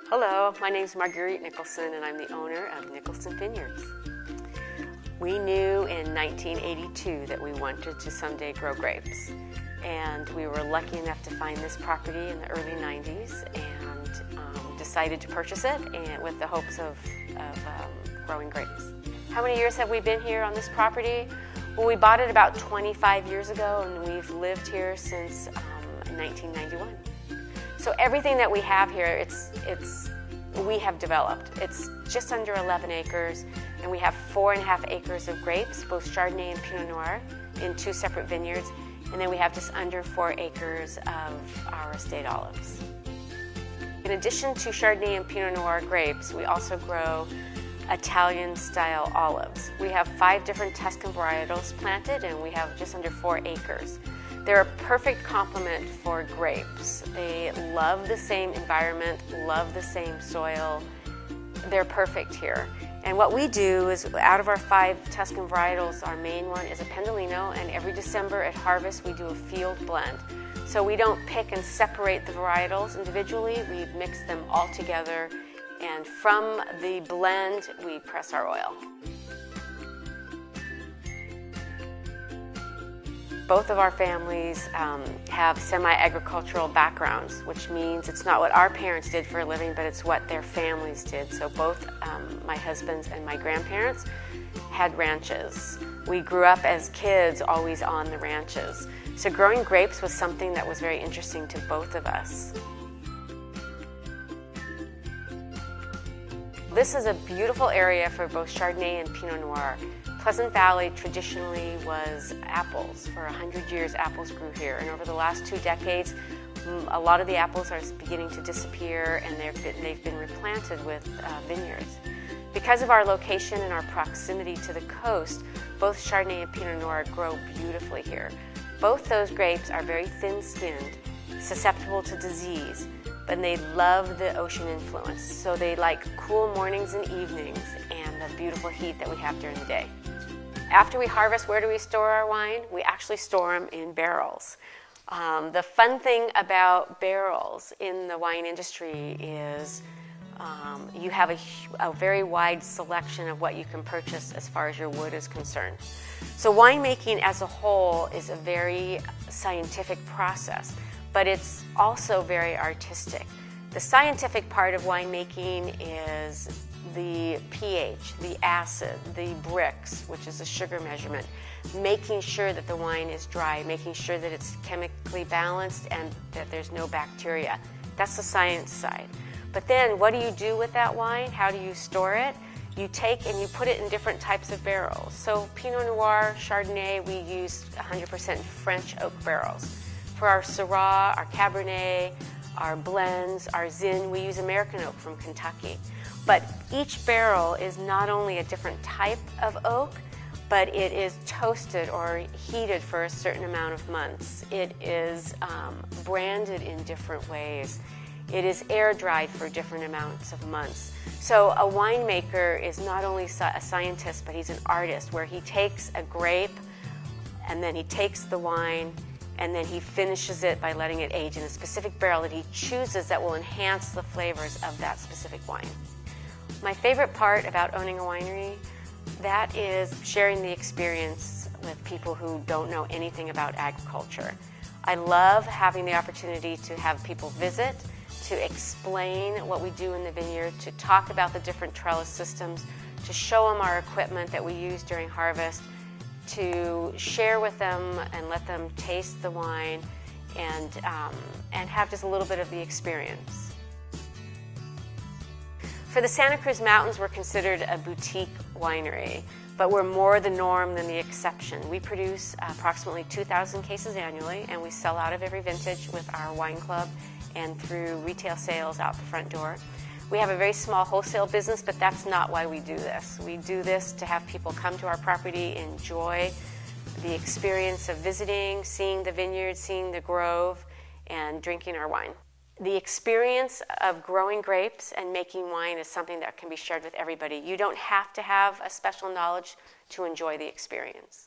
Hello, my name is Marguerite Nicholson and I'm the owner of Nicholson Vineyards. We knew in 1982 that we wanted to someday grow grapes, and we were lucky enough to find this property in the early 90s and decided to purchase it and with the hopes of growing grapes. How many years have we been here on this property? Well, we bought it about 25 years ago and we've lived here since 1991. So everything that we have here, we have developed. It's just under 11 acres, and we have 4.5 acres of grapes, both Chardonnay and Pinot Noir, in 2 separate vineyards, and then we have just under 4 acres of our estate olives. In addition to Chardonnay and Pinot Noir grapes, we also grow Italian-style olives. We have 5 different Tuscan varietals planted, and we have just under 4 acres. They're a perfect complement for grapes. They love the same environment, love the same soil. They're perfect here. And what we do is, out of our 5 Tuscan varietals, our main one is a Pendolino, and every December at harvest we do a field blend. So we don't pick and separate the varietals individually, we mix them all together, and from the blend we press our oil. Both of our families have semi-agricultural backgrounds, which means it's not what our parents did for a living, but it's what their families did. So both my husband's and my grandparents had ranches. We grew up as kids always on the ranches. So growing grapes was something that was very interesting to both of us. This is a beautiful area for both Chardonnay and Pinot Noir. Pleasant Valley traditionally was apples. For 100 years, apples grew here, and over the last 2 decades, a lot of the apples are beginning to disappear, and they've been replanted with vineyards. Because of our location and our proximity to the coast, both Chardonnay and Pinot Noir grow beautifully here. Both those grapes are very thin-skinned, susceptible to disease, but they love the ocean influence, so they like cool mornings and evenings and the beautiful heat that we have during the day. After we harvest, where do we store our wine? We actually store them in barrels. The fun thing about barrels in the wine industry is you have a very wide selection of what you can purchase as far as your wood is concerned. So winemaking as a whole is a very scientific process, but it's also very artistic. The scientific part of winemaking is the pH, the acid, the Brix, which is a sugar measurement, making sure that the wine is dry, making sure that it's chemically balanced and that there's no bacteria. That's the science side. But then what do you do with that wine? How do you store it? You take and you put it in different types of barrels. So Pinot Noir, Chardonnay, we use 100% French oak barrels. For our Syrah, our Cabernet, our blends, our Zin, we use American oak from Kentucky. But each barrel is not only a different type of oak, but it is toasted or heated for a certain amount of months. It is branded in different ways. It is air dried for different amounts of months. So a winemaker is not only a scientist, but he's an artist, where he takes a grape and then he takes the wine and then he finishes it by letting it age in a specific barrel that he chooses that will enhance the flavors of that specific wine. My favorite part about owning a winery, that is sharing the experience with people who don't know anything about agriculture. I love having the opportunity to have people visit, to explain what we do in the vineyard, to talk about the different trellis systems, to show them our equipment that we use during harvest, to share with them and let them taste the wine and have just a little bit of the experience. For the Santa Cruz Mountains, we're considered a boutique winery, but we're more the norm than the exception. We produce approximately 2,000 cases annually, and we sell out of every vintage with our wine club and through retail sales out the front door. We have a very small wholesale business, but that's not why we do this. We do this to have people come to our property, enjoy the experience of visiting, seeing the vineyard, seeing the grove, and drinking our wine. The experience of growing grapes and making wine is something that can be shared with everybody. You don't have to have a special knowledge to enjoy the experience.